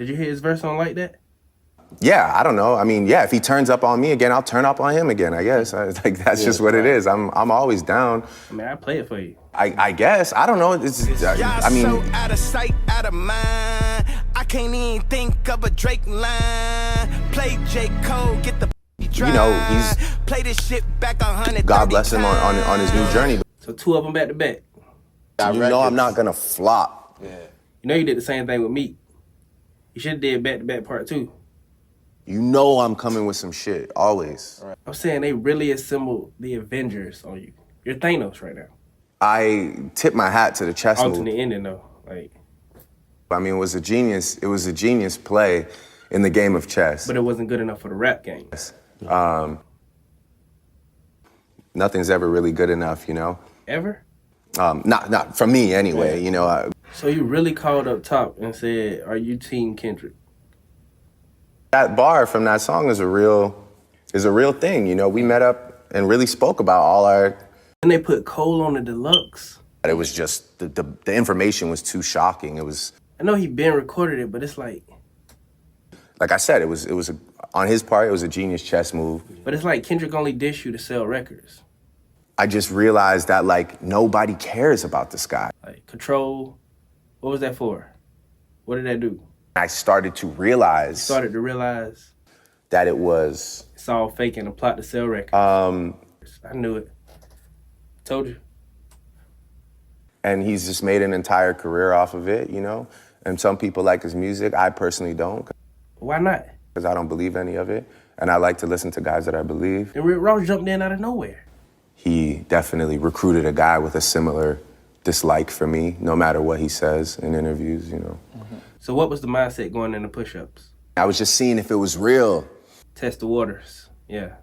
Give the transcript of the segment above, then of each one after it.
Did you hear his verse on Like That? Yeah, I don't know. I mean, yeah, if he turns up on me again, I'll turn up on him again, I guess. That's just what it is. I'm always down. I mean, I play it for you. I guess. I don't know. I mean, so out of sight, out of mind. I can't even think of a Drake line. Play J. Cole, get the you know, he's play this shit back 100. God bless him on his new journey. So 2 of them back to back. You know I'm not gonna flop. Yeah. You know you did the same thing with Meek. You should have did back to back part 2. You know I'm coming with some shit, always. Right. I'm saying they really assembled the Avengers on you. You're Thanos right now. I tip my hat to the chess move. Alternate ending though. Like, I mean, it was a genius play in the game of chess. but it wasn't good enough for the rap game. Nothing's ever really good enough, you know? Ever? Not for me anyway, you know. So you really called up top and said, "Are you Team Kendrick?" That bar from that song is a real thing, you know. We met up and really spoke about all our. And they put Cole on the deluxe. It was just the information was too shocking. It was. I know he been recorded it, but it's like I said, it was on his part. It was a genius chess move. But it's like Kendrick only dissed you to sell records. I just realized that like nobody cares about this guy. Like Control, what was that for? What did that do? I started to realize that it was. It's all fake and a plot to sell records. I knew it. Told you. And he's just made an entire career off of it, you know? And some people like his music. I personally don't. Why not? Because I don't believe any of it. And I like to listen to guys that I believe. And Rick Ross jumped in out of nowhere. He definitely recruited a guy with a similar dislike for me, no matter what he says in interviews, you know. Mm-hmm. So what was the mindset going into push-ups? I was just seeing if it was real. Test the waters, yeah.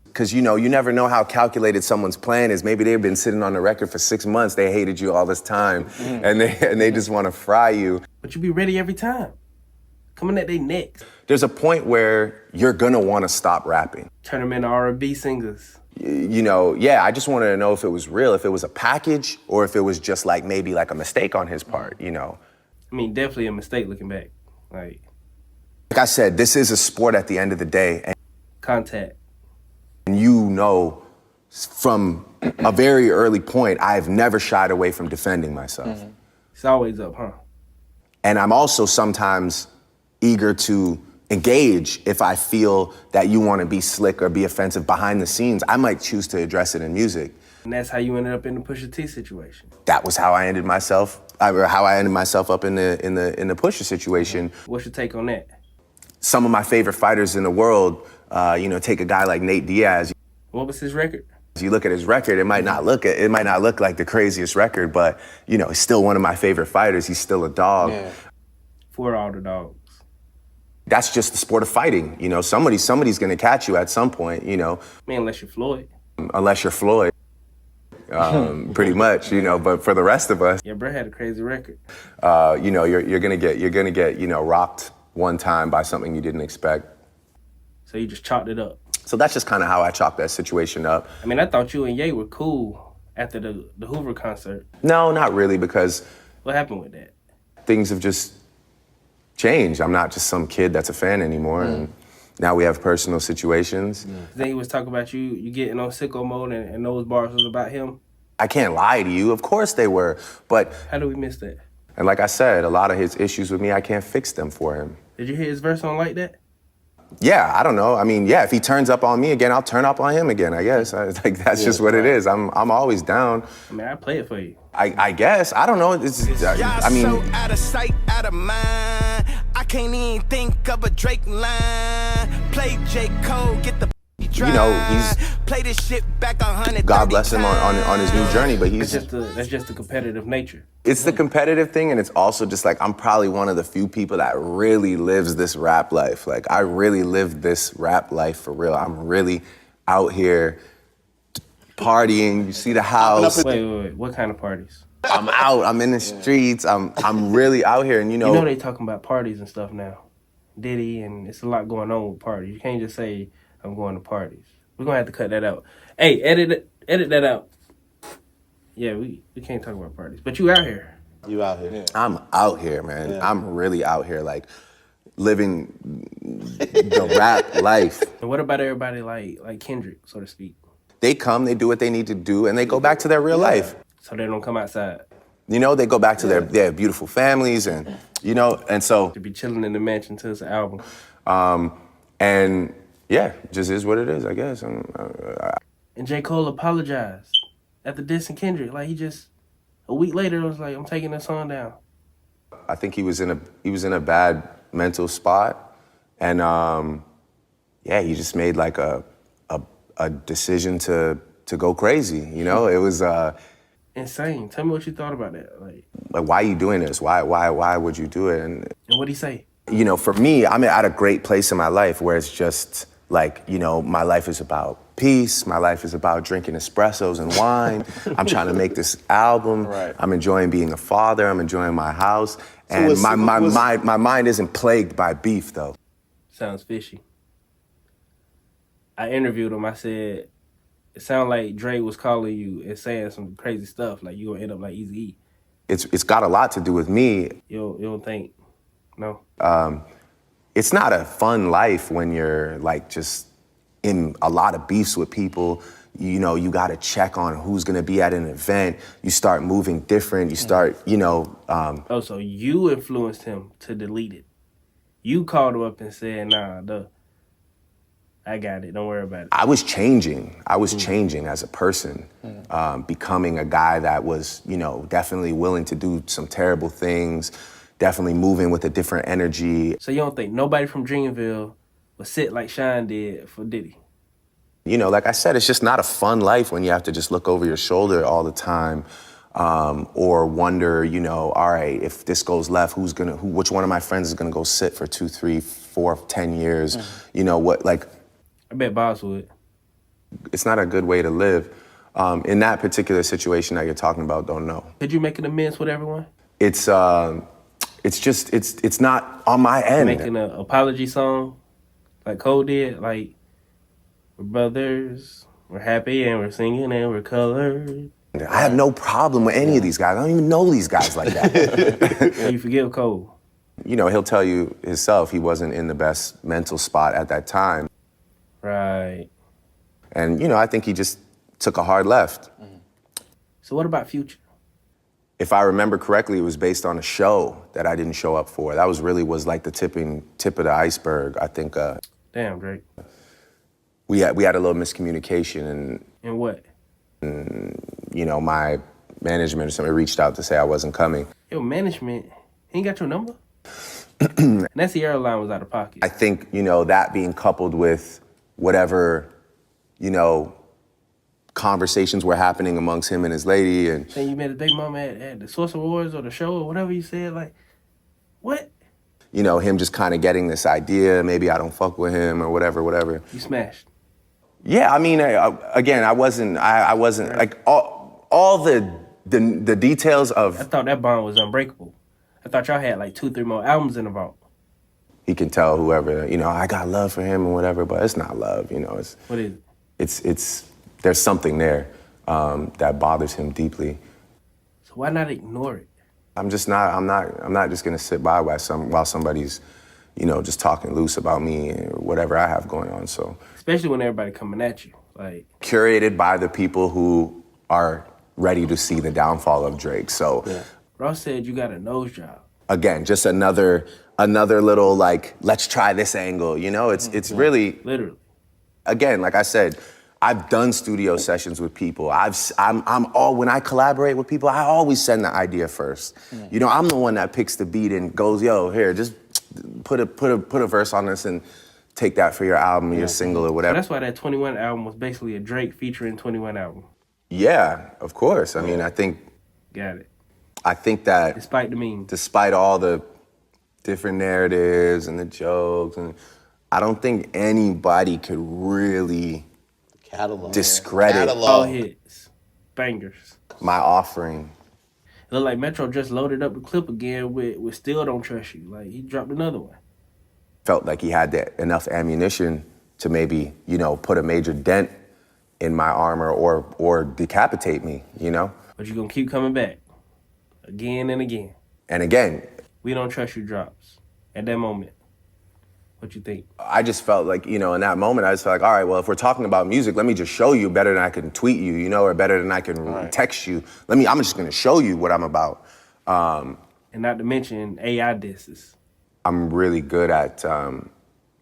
Because, you know, you never know how calculated someone's plan is. Maybe they've been sitting on the record for 6 months. They hated you all this time, and they just want to fry you. But you be ready every time. Coming at their necks. There's a point where you're going to want to stop rapping. Turn them into R&B singers. You know, yeah, I just wanted to know if it was real, if it was a package, or if it was just like maybe like a mistake on his part, you know. I mean, definitely a mistake looking back. Like I said, this is a sport at the end of the day. And contact. you know, from a very early point, I've never shied away from defending myself. It's always up, huh? And I'm also sometimes eager to engage if I feel that you want to be slick or be offensive behind the scenes. I might choose to address it in music. And that's how you ended up in the Pusha T situation. That was how I ended myself up in the Pusha situation. What's your take on that? Some of my favorite fighters in the world, you know, take a guy like Nate Diaz. What was his record? If you look at his record, it might not look like the craziest record, but you know, he's still one of my favorite fighters. He's still a dog. Yeah. For all the dogs. That's just the sport of fighting. You know, somebody's gonna catch you at some point. You know, I mean, unless you're Floyd. Unless you're Floyd, pretty much. You know, but for the rest of us, Yeah, bro had a crazy record. you know, you're gonna get you know rocked one time by something you didn't expect. So you just chalked it up. So that's just kind of how I chalked that situation up. I mean, I thought you and Ye were cool after the Hoover concert. No, not really, because What happened with that? things have just changed. I'm not just some kid that's a fan anymore, and now we have personal situations. Then he was talking about you getting on sicko mode and those bars was about him. I can't lie to you. Of course they were, but How do we miss that? and like I said, a lot of his issues with me, I can't fix them for him. Did you hear his verse on Like That? Yeah, I don't know. I mean, yeah, if he turns up on me again, I'll turn up on him again, I guess. That's just what it is. I'm always down. I mean, I play it for you. I guess. I don't know. I mean, so out of sight, out of mind. I can't even think of a Drake line. Play J. Cole, get the you know, he's play this shit back 100. God bless him on his new journey, but That's just the competitive nature. it's the competitive thing, and it's also just like I'm probably one of the few people that really lives this rap life. Like I really live this rap life for real. I'm really out here partying. You see the house. Wait. What kind of parties? I'm out. I'm in the streets. I'm really out here, and You know they talking about parties and stuff now. Diddy, and it's a lot going on with parties. You can't just say, I'm going to parties. We're going to have to cut that out. Hey, edit that out. Yeah, we can't talk about parties. But you out here. You out here. Yeah. I'm out here, man. Yeah. I'm really out here. Like, living the rap life. And what about everybody like Kendrick, so to speak? They come, they do what they need to do, and they go back to their real life. So they don't come outside. You know, they go back to their beautiful families, and you know, and so To be chilling in the mansion till it's an album. and yeah, just is what it is, I guess. And J. Cole apologized after dissing Kendrick. Like, he just, a week later, was like, I'm taking this song down. I think he was in a bad mental spot, and yeah, he just made like a decision to go crazy. You know, it was Insane. Tell me what you thought about that. Like why are you doing this? Why would you do it? And what'd he say? you know, for me, I'm at a great place in my life where it's just like, you know, my life is about peace. My life is about drinking espressos and wine. I'm trying to make this album. Right. I'm enjoying being a father. I'm enjoying my house. And my mind isn't plagued by beef, though. Sounds fishy. I interviewed him. I said, it sounded like Dre was calling you and saying some crazy stuff, like you gonna end up like Eazy-E. It's got a lot to do with me. You don't think, no? It's not a fun life when you're like just in a lot of beefs with people. You know, you gotta check on who's gonna be at an event. You start moving different. You start, you know. Oh, so you influenced him to delete it. You called him up and said, nah, I got it. Don't worry about it. I was changing. I was changing as a person, becoming a guy that was, you know, definitely willing to do some terrible things, definitely moving with a different energy. So you don't think nobody from Dreamville would sit like Shine did for Diddy? You know, like I said, it's just not a fun life when you have to just look over your shoulder all the time, or wonder, you know, all right, if this goes left, which one of my friends is gonna go sit for 2, 3, 4, 10 years? You know what? Like, I bet Boss would. it's not a good way to live. In that particular situation that you're talking about, don't know. Did you make an amends with everyone? It's not on my end. Making an apology song like Cole did, like, we're brothers, we're happy and we're singing and we're colored. I have no problem with any of these guys. I don't even know these guys like that. And you forgive Cole. You know, he'll tell you himself he wasn't in the best mental spot at that time. Right. And, you know, I think he just took a hard left. So what about Future? If I remember correctly, it was based on a show that I didn't show up for. That was like the tip of the iceberg. I think Damn, Drake. we had a little miscommunication, And what? you know, my management or something reached out to say I wasn't coming. Yo, management, he ain't got your number? And that's the airline was out of pocket. I think, you know, that being coupled with whatever, you know, conversations were happening amongst him and his lady, and Saying you met his baby mama at the Source Awards or the show or whatever you said, like, what? you know, him just kind of getting this idea, maybe I don't fuck with him or whatever. You smashed. Yeah, I mean, again, I wasn't like all the details I of. thought that bond was unbreakable. I thought y'all had like 2, 3 more albums in the vault. He can tell whoever, you know, I got love for him and whatever, but it's not love, you know. What is it? It's there's something there that bothers him deeply. So why not ignore it? I'm not just gonna sit by while somebody's, you know, just talking loose about me or whatever I have going on. So Especially when everybody coming at you. Like, curated by the people who are ready to see the downfall of Drake. So Ross said you got a nose job. again, just another little like, let's try this angle. You know, it's really Literally. again, like I said, I've done studio sessions with people. When I collaborate with people, I always send the idea first. You know, I'm the one that picks the beat and goes, yo, here, just put a verse on this and take that for your album, your single or So whatever. that's why that 21 album was basically a Drake featuring 21 album. Yeah, of course. I mean, I think Got it. that Despite the memes. despite all the different narratives and the jokes, and I don't think anybody could really Catalog. discredit All hits. Bangers. my offering. It looked like Metro just loaded up the clip again with Still Don't Trust You. Like, he dropped another one. Felt like he had enough ammunition to maybe, you know, put a major dent in my armor or decapitate me, you know? But you're going to keep coming back. Again and again. And again, We Don't Trust You drops. At that moment. What you think? I just felt like, in that moment, I just felt like, all right, well, if we're talking about music, let me just show you better than I can tweet you, or better than I can text you. I'm just gonna show you what I'm about. And not to mention AI disses. I'm really good at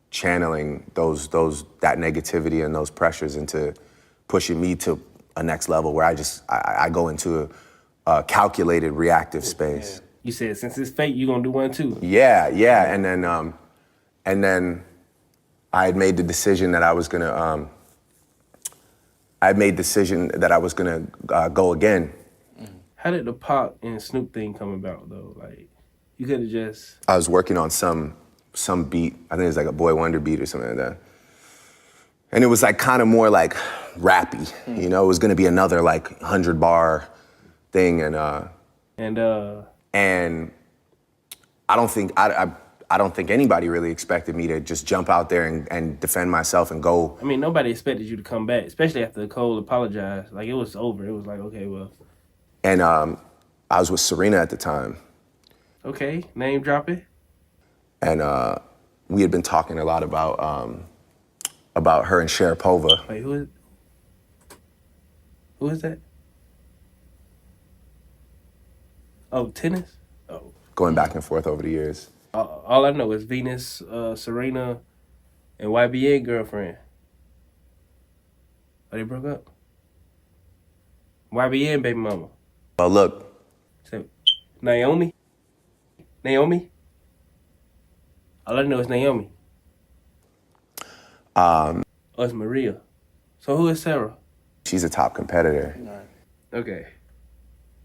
channeling that negativity and those pressures into pushing me to a next level where I go into a calculated reactive space. You said since it's fate, you gonna do one too. Yeah, and then I had made the decision that I was gonna go again. How did the Pac and Snoop thing come about though? Like, you could have just. I was working on some beat. I think it was like a Boy Wonder beat or something like that. And it was like kind of more like rappy, It was gonna be another like 100-bar thing, and I don't think anybody really expected me to just jump out there and defend myself and go. I mean, nobody expected you to come back, especially after Cole apologized. Like, it was over. It was like, okay, well. And I was with Serena at the time. Okay, name drop it. And we had been talking a lot about her and Sharapova. Wait, who is that? Oh, tennis? Oh. Going back and forth over the years. All I know is Venus, Serena, and YBA girlfriend. Oh, they broke up? YBA and baby mama. Well, look. So, Naomi? All I know is Naomi. Oh, it's Maria. So who is Sarah? She's a top competitor. Okay.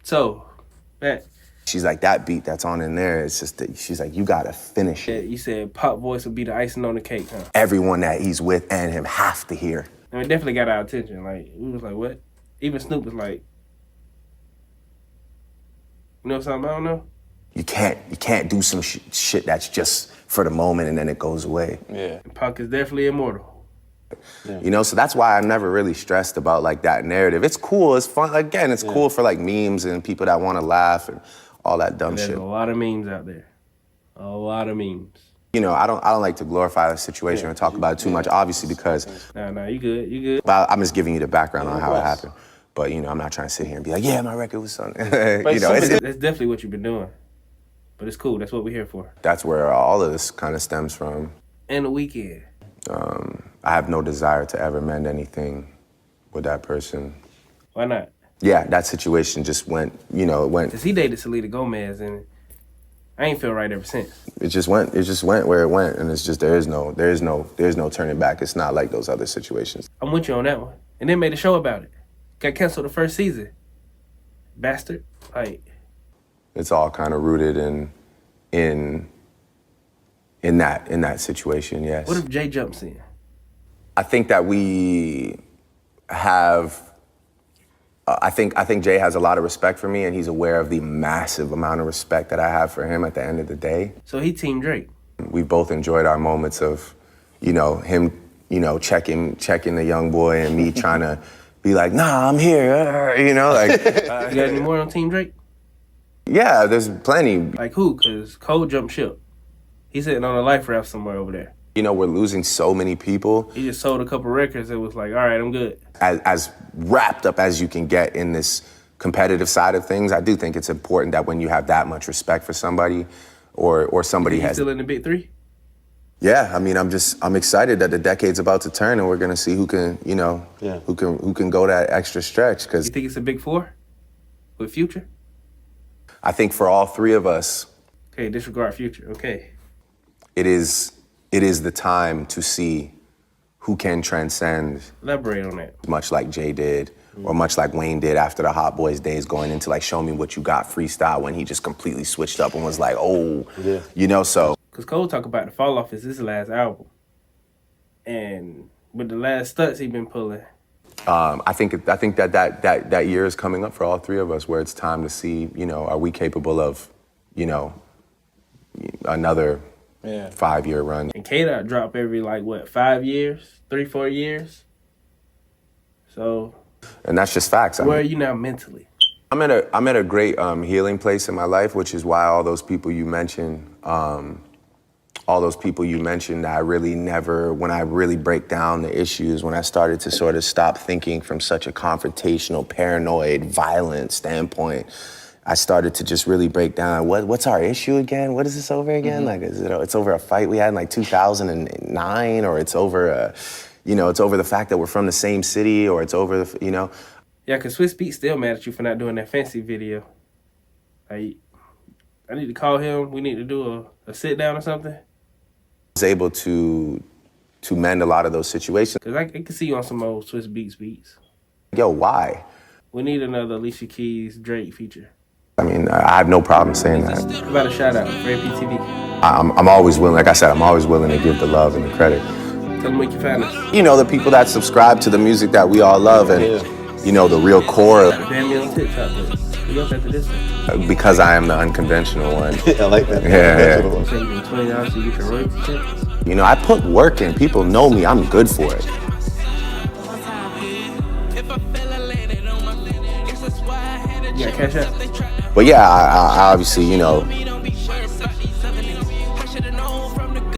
So, back. She's like, that beat that's on in there, it's just that she's like, you gotta finish it. You said Pop Voice would be the icing on the cake, huh? Everyone that he's with and him have to hear. I mean, it definitely got our attention. Like, we was like, what? Even Snoop was like, you know something I don't know? You can't do some shit that's just for the moment and then it goes away. Yeah. Pac is definitely immortal. Yeah. So that's why I'm never really stressed about like that narrative. It's cool, it's fun. Again, it's cool for like memes and people that want to laugh and all that dumb shit. There's a lot of memes out there. A lot of memes. I don't like to glorify the situation or talk about it too much, obviously, because No, you good. I'm just giving you the background on how it happened. But I'm not trying to sit here and be like, yeah, my record was something. That's definitely what you've been doing. But it's cool. That's what we're here for. That's where all of this kind of stems from. And the weekend. I have no desire to ever mend anything with that person. Why not? Yeah, that situation just went, it went. Because he dated Selena Gomez, and I ain't feel right ever since. It just went where it went, and it's just there's no turning back. It's not like those other situations. I'm with you on that one. And they made a show about it. Got canceled the first season. Bastard. Like, it's all kind of rooted in that situation, yes. what if Jay jumps in? I think that we have. I think Jay has a lot of respect for me, and he's aware of the massive amount of respect that I have for him at the end of the day. So he Team Drake. We've both enjoyed our moments of, him, checking the young boy and me trying to be like, nah, I'm here, You got any more on Team Drake? Yeah, there's plenty. Like who? Because Cole jumped ship. He's sitting on a life raft somewhere over there. We're losing so many people. He just sold a couple records and was like, all right, I'm good. As wrapped up as you can get in this competitive side of things, I do think it's important that when you have that much respect for somebody or somebody He's has... still in the big three? Yeah, I mean, I'm excited that the decade's about to turn and we're gonna see who can, who can go that extra stretch. Cause You think it's a big four with Future? I think for all three of us... Okay, disregard Future, okay. It is the time to see who can transcend. Elaborate on that. Much like Jay did, or much like Wayne did after the Hot Boys days, going into like Show Me What You Got freestyle when he just completely switched up and was like, so. Because Cole talk about the fall off is his last album. And with the last stunts he been pulling. I think that year is coming up for all three of us where it's time to see, are we capable of, another 5-year run. And K-Dot drop every 5 years, 3-4 years. So. And that's just facts. Where are you now mentally? I'm at a great healing place in my life, which is why all those people you mentioned all those people you mentioned, I really never, when I really break down the issues, when I started to sort of stop thinking from such a confrontational, paranoid, violent standpoint, I started to just really break down, what's our issue again? What is this over again? Like, it's over a fight we had in like 2009, or it's over it's over the fact that we're from the same city, or it's over, Yeah, because Swiss Beats still mad at you for not doing that fancy video. Like, I need to call him. We need to do a sit down or something. was able to mend a lot of those situations. Because I can see you on some old Swiss Beats beats. Yo, why? We need another Alicia Keys Drake feature. I mean, I have no problem saying that. How about a shout out, FrediyP TV? I'm always willing, like I said, I'm always willing to give the love and the credit. Tell them where you find us. The people that subscribe to the music that we all love, and the real core of, Ban me on TikTok, but we up after this one. because I am the unconventional one. I like that. Yeah. You say you get $20 to get your royalty check? I put work in. People know me. I'm good for it. You got cash out? But yeah, I obviously,